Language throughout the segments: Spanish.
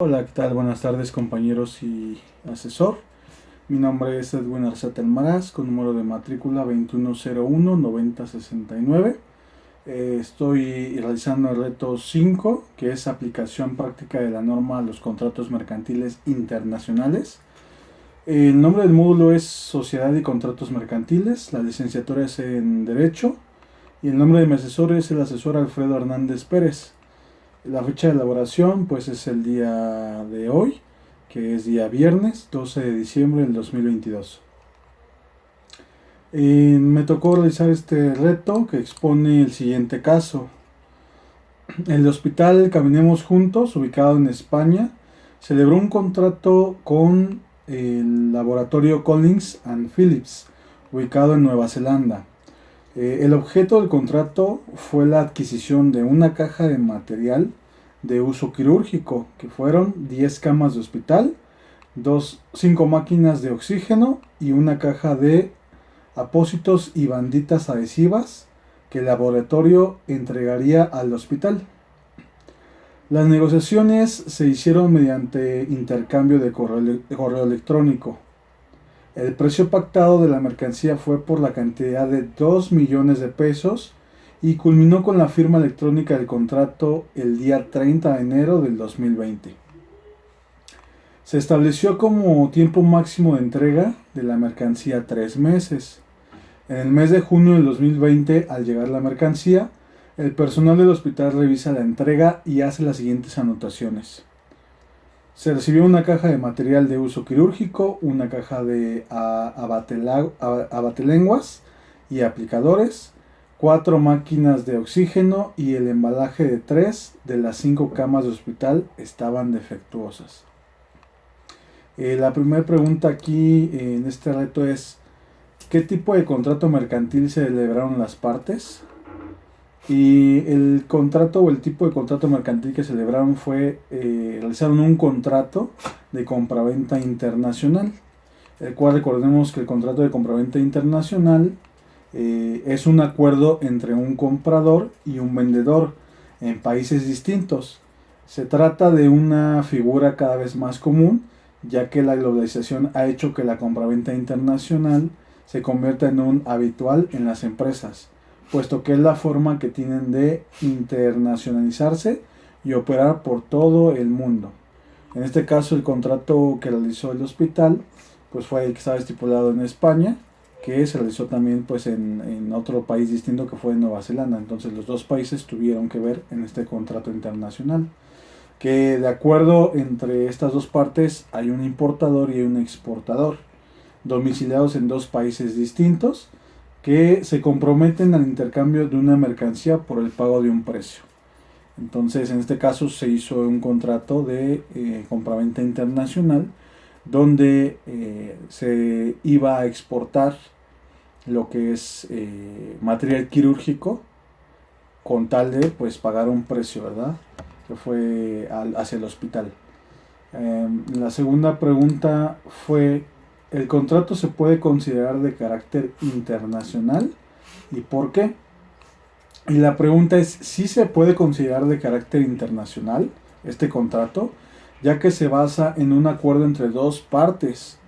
Hola, ¿qué tal? Buenas tardes, compañeros y asesor. Mi nombre es Edwin Arzate Almaraz, con número de matrícula 2101-9069. Estoy realizando el reto 5, que es aplicación práctica de la norma a los contratos mercantiles internacionales. El nombre del módulo es Sociedad y Contratos Mercantiles, la licenciatura es en Derecho y el nombre de mi asesor es el asesor Alfredo Hernández Pérez. La fecha de elaboración pues es el día de hoy, que es día viernes 12 de diciembre del 2022. Me tocó realizar este reto que expone el siguiente caso. El hospital Caminemos Juntos, ubicado en España, celebró un contrato con el laboratorio Collins and Phillips, ubicado en Nueva Zelanda. El objeto del contrato fue la adquisición de una caja de material de uso quirúrgico, que fueron 10 camas de hospital, 5 máquinas de oxígeno y una caja de apósitos y banditas adhesivas que el laboratorio entregaría al hospital. Las negociaciones se hicieron mediante intercambio de correo electrónico. El precio pactado de la mercancía fue por la cantidad de 2 millones de pesos y culminó con la firma electrónica del contrato el día 30 de enero del 2020. Se estableció como tiempo máximo de entrega de la mercancía 3 meses. En el mes de junio del 2020, al llegar la mercancía, el personal del hospital revisa la entrega y hace las siguientes anotaciones. Se recibió una caja de material de uso quirúrgico, una caja de abatelenguas y aplicadores, 4 máquinas de oxígeno y el embalaje de 3 de las 5 camas de hospital estaban defectuosas. La primera pregunta aquí en este reto es: ¿qué tipo de contrato mercantil se celebraron las partes? Y el contrato o el tipo de contrato mercantil que celebraron fue, realizaron un contrato de compraventa internacional, el cual recordemos que el contrato de compraventa internacional es un acuerdo entre un comprador y un vendedor en países distintos. Se trata de una figura cada vez más común, ya que la globalización ha hecho que la compraventa internacional se convierta en un habitual en las empresas, puesto que es la forma que tienen de internacionalizarse y operar por todo el mundo. En este caso, el contrato que realizó el hospital pues fue el que estaba estipulado en España, que se realizó también pues en otro país distinto, que fue en Nueva Zelanda. Entonces los dos países tuvieron que ver en este contrato internacional, que de acuerdo entre estas dos partes hay un importador y un exportador, domiciliados en dos países distintos, que se comprometen al intercambio de una mercancía por el pago de un precio. Entonces, en este caso se hizo un contrato de compraventa internacional, donde se iba a exportar lo que es material quirúrgico, con tal de pues pagar un precio, ¿verdad?, que fue hacia el hospital. La segunda pregunta fue: ¿el contrato se puede considerar de carácter internacional y por qué? Y la pregunta es: ¿sí se puede considerar de carácter internacional este contrato, ya que se basa en un acuerdo entre dos partes,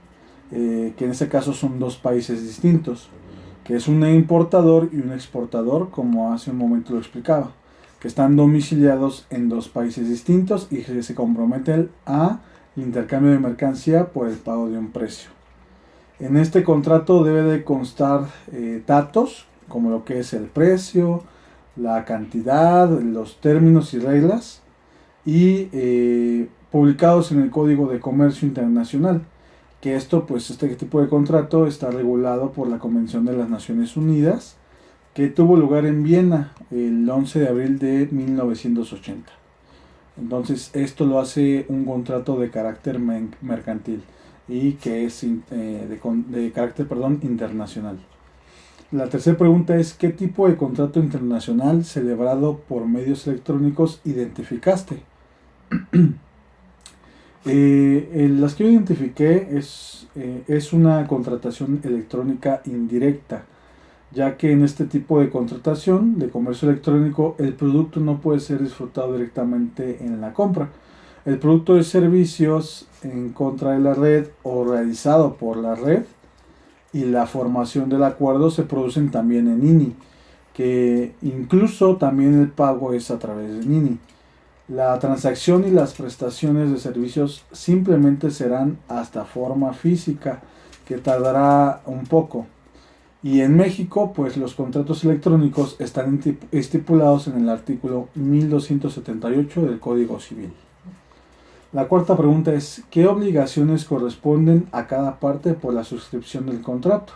que en este caso son dos países distintos, que es un importador y un exportador, como hace un momento lo explicaba, que están domiciliados en dos países distintos y que se comprometen a intercambio de mercancía por el pago de un precio? En este contrato debe de constar datos como lo que es el precio, la cantidad, los términos y reglas, y publicados en el Código de Comercio Internacional, que este tipo de contrato está regulado por la Convención de las Naciones Unidas, que tuvo lugar en Viena el 11 de abril de 1980. Entonces esto lo hace un contrato de carácter mercantil y que es de carácter internacional. La tercera pregunta es: ¿qué tipo de contrato internacional celebrado por medios electrónicos identificaste? Las que yo identifiqué es una contratación electrónica indirecta, ya que en este tipo de contratación de comercio electrónico el producto no puede ser disfrutado directamente en la compra. El producto de servicios en contra de la red o realizado por la red y la formación del acuerdo se producen también en INI, que incluso también el pago es a través de INI. La transacción y las prestaciones de servicios simplemente serán hasta forma física, que tardará un poco. Y en México, pues los contratos electrónicos están estipulados en el artículo 1278 del Código Civil. La cuarta pregunta es, ¿qué obligaciones corresponden a cada parte por la suscripción del contrato?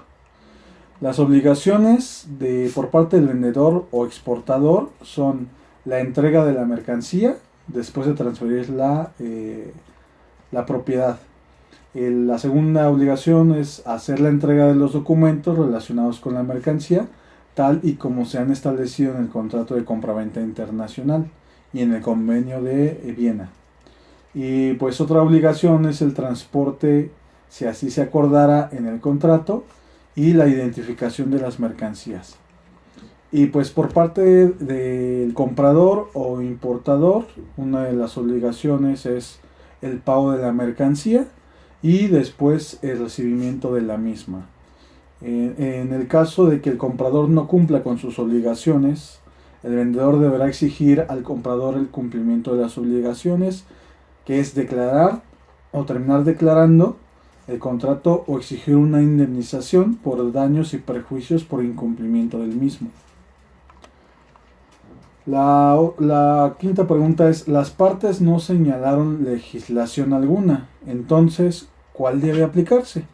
Las obligaciones por parte del vendedor o exportador son la entrega de la mercancía después de transferir la propiedad. La segunda obligación es hacer la entrega de los documentos relacionados con la mercancía, tal y como se han establecido en el contrato de compraventa internacional y en el convenio de Viena. Y pues otra obligación es el transporte, si así se acordara en el contrato, y la identificación de las mercancías. Y pues por parte del comprador o importador, una de las obligaciones es el pago de la mercancía y después el recibimiento de la misma. En el caso de que el comprador no cumpla con sus obligaciones, el vendedor deberá exigir al comprador el cumplimiento de las obligaciones, que es declarar o terminar declarando el contrato o exigir una indemnización por daños y perjuicios por incumplimiento del mismo. La quinta pregunta es, las partes no señalaron legislación alguna, entonces, ¿cuál debe aplicarse?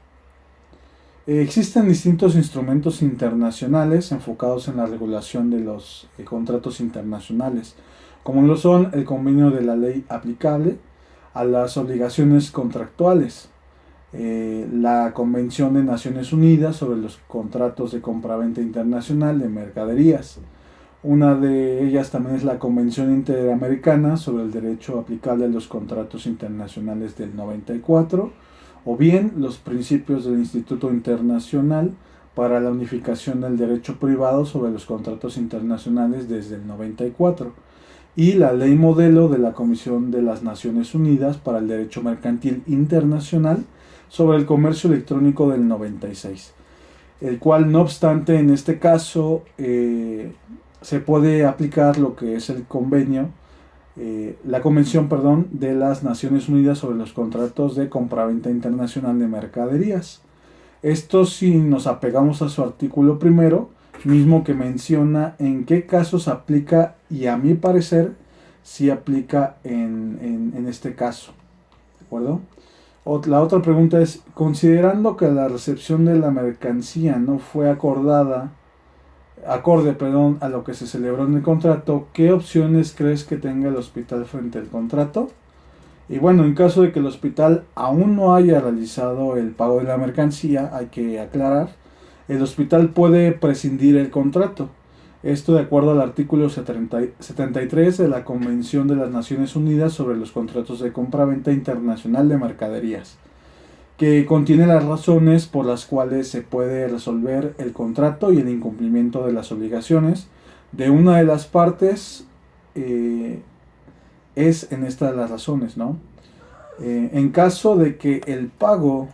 Existen distintos instrumentos internacionales enfocados en la regulación de los contratos internacionales, como lo son el convenio de la ley aplicable a las obligaciones contractuales, la Convención de Naciones Unidas sobre los contratos de compraventa internacional de mercaderías. Una de ellas también es la Convención Interamericana sobre el derecho aplicable a los contratos internacionales del 94, o bien los principios del Instituto Internacional para la Unificación del Derecho Privado sobre los contratos internacionales desde el 94, y la Ley Modelo de la Comisión de las Naciones Unidas para el Derecho Mercantil Internacional sobre el comercio electrónico del 96, el cual, no obstante, en este caso se puede aplicar lo que es el convenio, la Convención, de las Naciones Unidas sobre los contratos de compraventa internacional de mercaderías. Esto si nos apegamos a su artículo primero, mismo que menciona en qué casos aplica, y a mi parecer sí aplica en este caso. ¿De acuerdo? La otra pregunta es, considerando que la recepción de la mercancía no fue acorde a lo que se celebró en el contrato, ¿qué opciones crees que tenga el hospital frente al contrato? Y bueno, en caso de que el hospital aún no haya realizado el pago de la mercancía, hay que aclarar, el hospital puede prescindir el contrato. Esto de acuerdo al artículo 73 de la Convención de las Naciones Unidas sobre los contratos de compraventa internacional de mercaderías, que contiene las razones por las cuales se puede resolver el contrato y el incumplimiento de las obligaciones de una de las partes. Es en estas las razones, ¿no? En caso de que el pago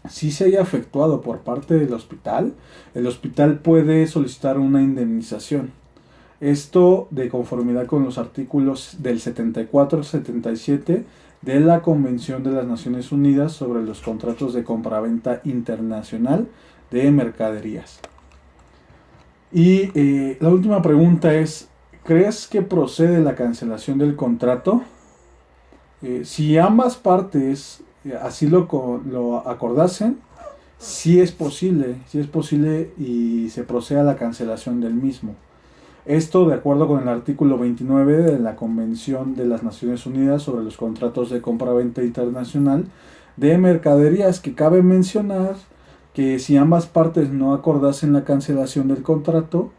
sí se haya efectuado por parte del hospital, el hospital puede solicitar una indemnización. Esto de conformidad con los artículos del 74-77 de la Convención de las Naciones Unidas sobre los contratos de compraventa internacional de mercaderías. Y la última pregunta es, ¿crees que procede la cancelación del contrato? Si ambas partes así lo acordasen, sí es posible y se procede a la cancelación del mismo. Esto de acuerdo con el artículo 29 de la Convención de las Naciones Unidas sobre los contratos de compraventa internacional de mercaderías, que cabe mencionar que si ambas partes no acordasen la cancelación del contrato,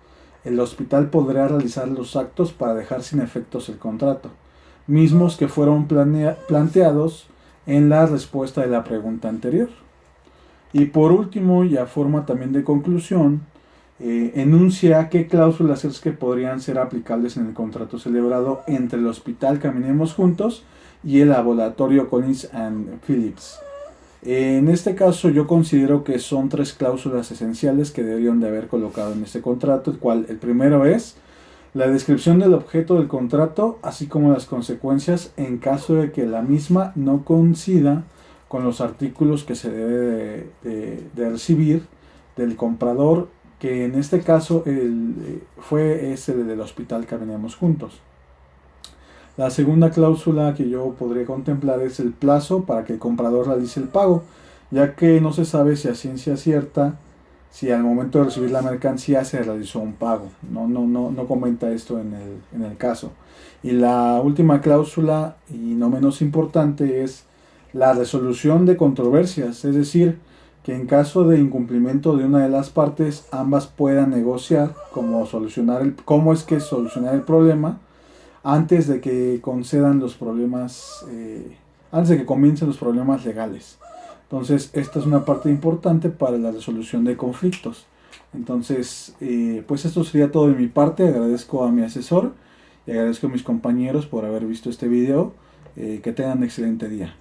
el hospital podrá realizar los actos para dejar sin efectos el contrato, mismos que fueron planteados en la respuesta de la pregunta anterior. Y por último, y a forma también de conclusión, enuncia qué cláusulas es que podrían ser aplicables en el contrato celebrado entre el hospital Caminemos Juntos y el laboratorio Collins and Phillips. En este caso yo considero que son 3 cláusulas esenciales que deberían de haber colocado en este contrato, el primero es la descripción del objeto del contrato, así como las consecuencias en caso de que la misma no coincida con los artículos que se debe de recibir del comprador, que en este caso fue ese del hospital que veníamos juntos. La segunda cláusula que yo podría contemplar es el plazo para que el comprador realice el pago, ya que no se sabe si a ciencia cierta, si al momento de recibir la mercancía se realizó un pago. No comenta esto en el caso. Y la última cláusula, y no menos importante, es la resolución de controversias, es decir, que en caso de incumplimiento de una de las partes, ambas puedan negociar cómo es que solucionar el problema antes de que concedan los problemas, antes de que comiencen los problemas legales. Entonces, esta es una parte importante para la resolución de conflictos. Entonces, pues esto sería todo de mi parte. Agradezco a mi asesor y agradezco a mis compañeros por haber visto este video. Que tengan un excelente día.